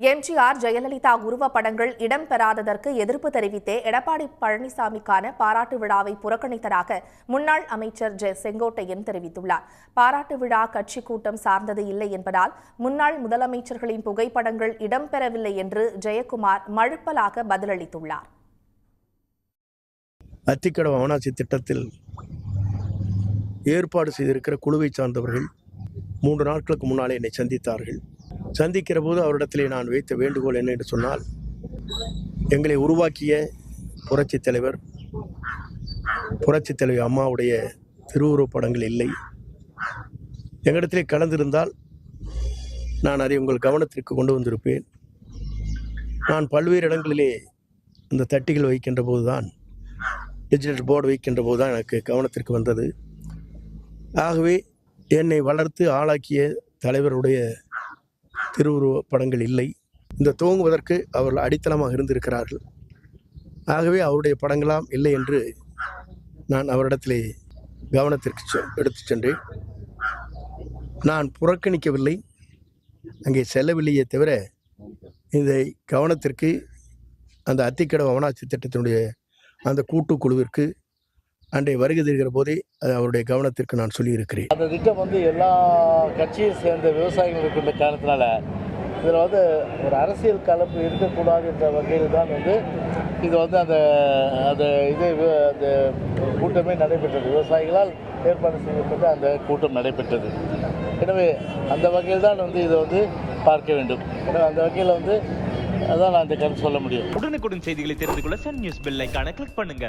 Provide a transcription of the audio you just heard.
எம்ஜிஆர், ஜெயலலிதா உருவப்படங்கள் இடம்பெறாததற்கு எதிர்ப்பு தெரிவித்தே எடப்பாடி பழனிசாமிக்கான பாராட்டு விழாவை புறக்கணித்ததாக முன்னாள் அமைச்சர் செங்கோட்டையன் தெரிவித்துள்ளார். பாராட்டு விழா கட்சி கூட்டம் சார்ந்தது இல்லை என்பதால் முன்னாள் முதலமைச்சர்களின் புகைப்படங்கள் இடம்பெறவில்லை என்று ஜெயக்குமார் மழுப்பலாக பதிலளித்துள்ளார். அத்திக்கடவு அவனாசி திட்டத்தில் ஏற்பாடு செய்திருக்கிற குழுவை சார்ந்தவர்கள் 3 நாட்களுக்கு முன்னாலே என்னை சந்தித்தார்கள். சந்திக்கிற போது அவரிடத்திலே நான் வைத்த வேண்டுகோள் என்ன என்று சொன்னால், எங்களை உருவாக்கிய புரட்சித் தலைவி அம்மாவுடைய திருவுருவப் படங்கள் இல்லை. எங்களிடத்திலே கலந்திருந்தால் நான் அதை உங்கள் கவனத்திற்கு கொண்டு வந்திருப்பேன். நான் பல்வேறு இடங்களிலே இந்த தட்டிகள் வைக்கின்ற போது தான், டிஜிட்டல் போர்டு வைக்கின்ற போது தான் எனக்கு கவனத்திற்கு வந்தது. ஆகவே என்னை வளர்த்து ஆளாக்கிய தலைவருடைய திருவுருவ படங்கள் இல்லை. இந்த துவங்குவதற்கு அவர்கள் அடித்தளமாக இருந்திருக்கிறார்கள். ஆகவே அவருடைய படங்களாம் இல்லை என்று நான் அவரிடத்திலே கவனத்திற்கு எடுத்து சென்றேன். நான் புறக்கணிக்கவில்லை, அங்கே செல்லவில்லையே தவிர இதை கவனத்திற்கு அந்த அத்திக்கடவு அவனாசி திட்டத்தினுடைய அந்த கூட்டுக்குழுவிற்கு அன்றைய வருகை தருகிற போதே அது அவருடைய கவனத்திற்கு நான் சொல்லியிருக்கிறேன். அந்த திட்டம் எல்லா கட்சியை சேர்ந்த விவசாயிகள் இருக்கின்ற காரணத்தினால இதில் ஒரு அரசியல் கலப்பு இருக்கக்கூடாது என்ற வகையில் தான் இது அந்த அந்த கூட்டமே நடைபெற்றது. விவசாயிகளால் ஏற்பாடு செய்யப்பட்ட அந்த கூட்டம் நடைபெற்றது. எனவே அந்த வகையில் தான் இதை பார்க்க வேண்டும். எனவே அந்த வகையில் அதான் நான் இந்த கருத்து சொல்ல முடியும். உடனுக்குடன் செய்திகளை தெரிந்து கொள்ள சன் நியூஸ் பெல் ஐகானை கிளிக் பண்ணுங்க.